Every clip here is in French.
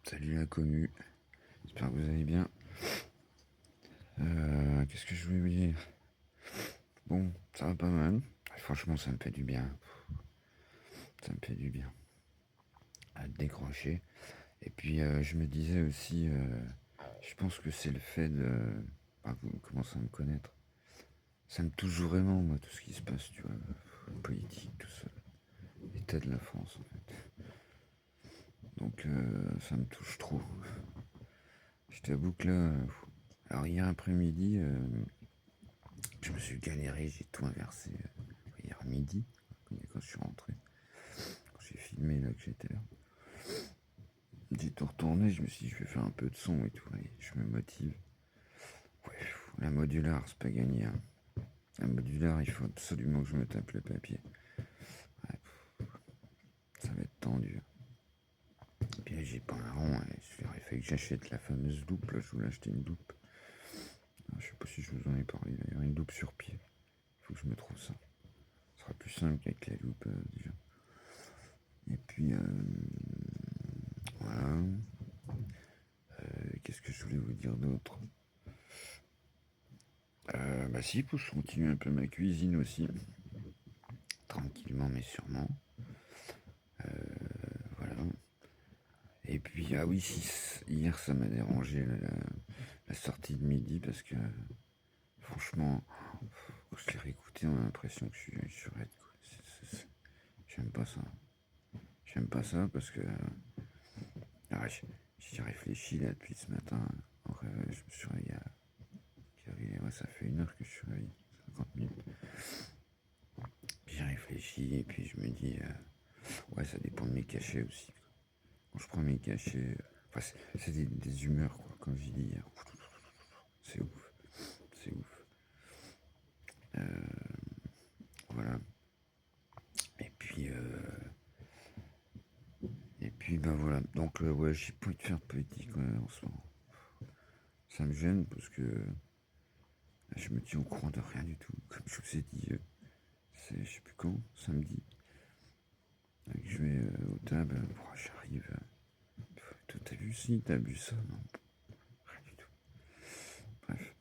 Salut la commu, j'espère que vous allez bien. Qu'est-ce que je voulais vous dire? Bon, ça va pas mal. Franchement, ça me fait du bien. Ça me fait du bien à décrocher. Et puis, je me disais aussi, je pense que c'est le fait de. Vous commencez à me connaître. Ça me touche vraiment, moi, tout ce qui se passe, tu vois, politique, tout ça. L'état de la France, en fait. Donc, ça me touche trop. Je t'avoue que là. Alors, hier après-midi, je me suis galéré, j'ai tout inversé hier midi, quand je suis rentré, quand j'ai filmé là que j'étais là. J'ai tout retourné, je me suis dit je vais faire un peu de son et tout, allez, je me motive. Ouais, la modulaire, c'est pas gagné. Hein. La modulaire, il faut absolument que je me tape le papier. Ouais, ça va être tendu. Puis là, j'ai pas un rond, hein. Il aurait fallu que j'achète la fameuse loupe, là, je voulais acheter une loupe. Alors, je sais pas si je vous en ai parlé d'ailleurs, une loupe sur pied. Il faut que je me trouve ça. Ce sera plus simple qu'avec la loupe déjà. Et puis, voilà. Qu'est-ce que je voulais vous dire d'autre? Bah si, pour je continue un peu ma cuisine aussi. Tranquillement mais sûrement. Voilà. Et puis, ah oui, si, hier ça m'a dérangé la sortie de midi parce que franchement, quand je l'ai réécouté, on a l'impression que je suis raide. J'aime pas ça. J'aime pas ça parce que ah, j'y réfléchi là depuis ce matin. Je me suis réveillé ouais, ça fait 1 heure que je suis réveillé, 50 minutes. J'ai réfléchi et puis je me dis, ouais, ça dépend de mes cachets aussi. Quand je prends mes cachets, enfin, c'est des humeurs, quoi. Comme j'ai dit hier, c'est ouf, c'est ouf. Voilà. Et puis, ben voilà. Donc, ouais, j'ai pas envie de faire politique en ce moment. Ça me gêne parce que je me tiens au courant de rien du tout. Comme je vous ai dit, c'est je sais plus quand, samedi. Je vais au table, j'arrive. Toi, t'as vu ci, t'as vu ça? Non, rien du tout. Bref,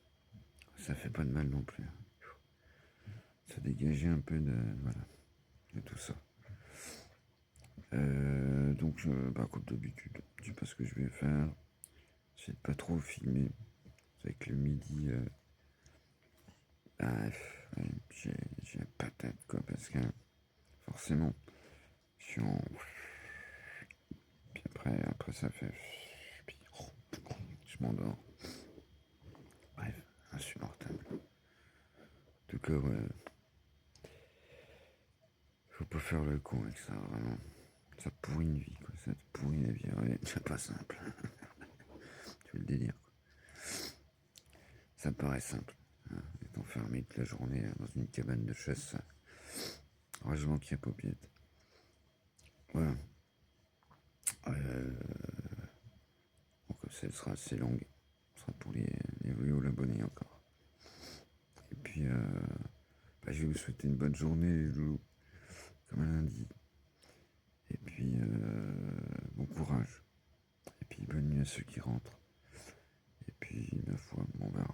ça fait pas de mal non plus. Ça dégageait un peu voilà, de tout ça. Donc, comme d'habitude, je sais pas ce que je vais faire. J'essaie de pas trop filmer. Avec le midi, ouais, j'ai la patate, quoi, parce que forcément, je suis en. Puis après ça fait. Puis, je m'endors. Bref, insupportable. En tout cas, ouais. Faut pas faire le con avec ça, vraiment. Ça pourrit une vie, quoi. Ça te pourrit la vie. Ouais, c'est pas simple. Tu veux le délire, quoi. Ça paraît simple. Hein, être enfermé toute la journée dans une cabane de chasse. Heureusement qu'il y a paupiette. Voilà. Donc, elle sera assez longue. Ce sera pour les vieux abonnés encore. Et puis, je vais vous souhaiter une bonne journée, les loulous, comme un lundi. Et puis, bon courage. Et puis, bonne nuit à ceux qui rentrent. Et puis, ma foi, bon, bah,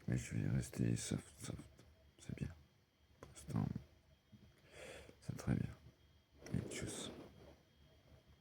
je vais rester soft.